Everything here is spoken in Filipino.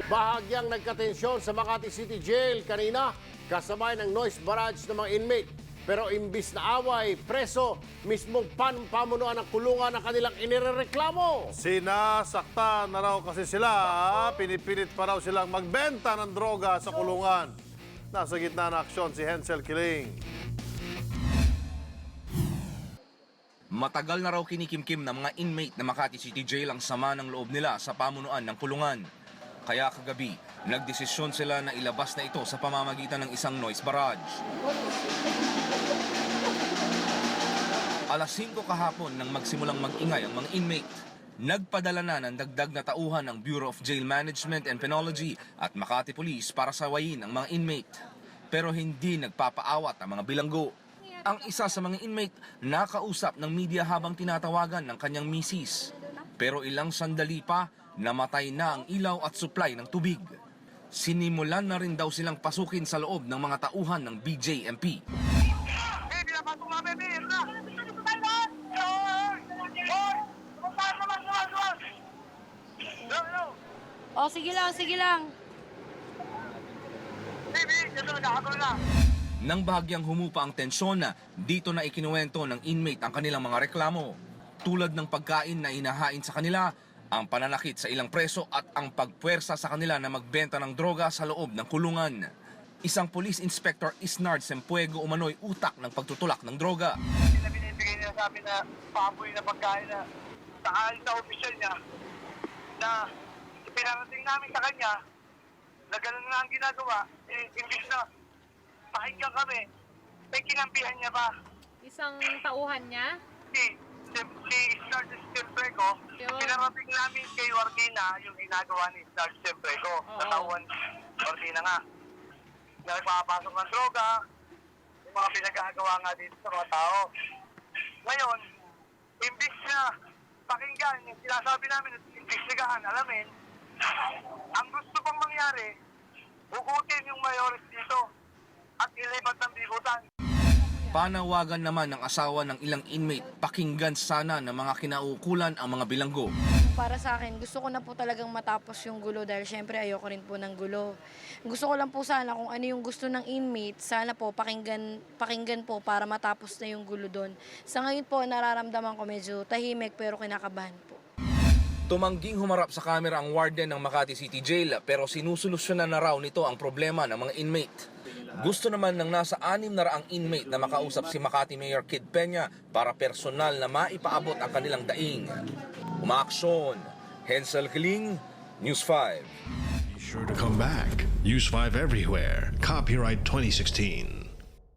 Bahagyang nagkatensyon sa Makati City Jail kanina kasabay ng noise barrage ng mga inmate. Pero imbis na away, preso, mismong pamunuan ng kulungan ang kanilang inireklamo. Sinasaktan na raw kasi sila. Pinipilit pa raw silang magbenta ng droga sa kulungan. Nasa gitna ng aksyon si Hensel Kiling. Matagal na raw kinikimkim ng mga inmate na Makati City Jail ang sama ng loob nila sa pamunuan ng kulungan. Kaya kagabi, nagdesisyon sila na ilabas na ito sa pamamagitan ng isang noise barrage. Alas 5 kahapon nang magsimulang mag-ingay ang mga inmate, nagpadala na ng dagdag na tauhan ng Bureau of Jail Management and Penology at Makati Police para sawayin ang mga inmate. Pero hindi nagpapaawat ang mga bilanggo. Ang isa sa mga inmate nakausap ng media habang tinatawagan ng kanyang misis. Pero ilang sandali pa, namatay na ang ilaw at supply ng tubig. Sinimulan na rin daw silang pasukin sa loob ng mga tauhan ng BJMP. Oh, sige lang, sige lang. Nang bahagyang humupa ang tensyon na dito na ikinuwento ng inmate ang kanilang mga reklamo. Tulad ng pagkain na inahain sa kanila, ang pananakit sa ilang preso at ang pagpuwersa sa kanila na magbenta ng droga sa loob ng kulungan. Isang police inspector Isnard Sempuego umano'y utak ng pagtutulak ng droga. Binibigay niya sa amin na paboy na pagkain na sa alis na opisyal niya na pinarating namin sa kanya na gano'n nga ang ginagawa, imbis na pakinggan kami, may kinampihan niya pa. Isang tauhan niya? Si Sarge Semprego, pinarating namin kay Wardina yung ginagawa ni Sarge Semprego. Natawan Wardina nga. Nagpapasok ng droga, yung mga pinagagawa nga dito sa mga tao. Ngayon, imbis na pakinggan, yung sinasabi namin, imbestigahan, alamin, ang gusto pang mangyari, hugutin yung mayores dito at ilipat ng bigotan. Panawagan naman ng asawa ng ilang inmate, pakinggan sana ng mga kinaukulan ang mga bilanggo. Para sa akin, gusto ko na po talagang matapos yung gulo dahil syempre ayoko rin po ng gulo. Gusto ko lang po sana kung ano yung gusto ng inmate, sana po pakinggan po para matapos na yung gulo doon. Sa ngayon po, nararamdaman ko medyo tahimik pero kinakabahan po. Tumangging humarap sa kamera ang warden ng Makati City Jail pero sinusolusyonan na raw nito ang problema ng mga inmate. Gusto naman ng nasa 600 inmate na makausap si Makati Mayor Kid Peña para personal na maipaabot ang kanilang daing. Umaaksyon, Hensel Kiling, News 5. Be sure to come back. Use 5 everywhere. Copyright 2016.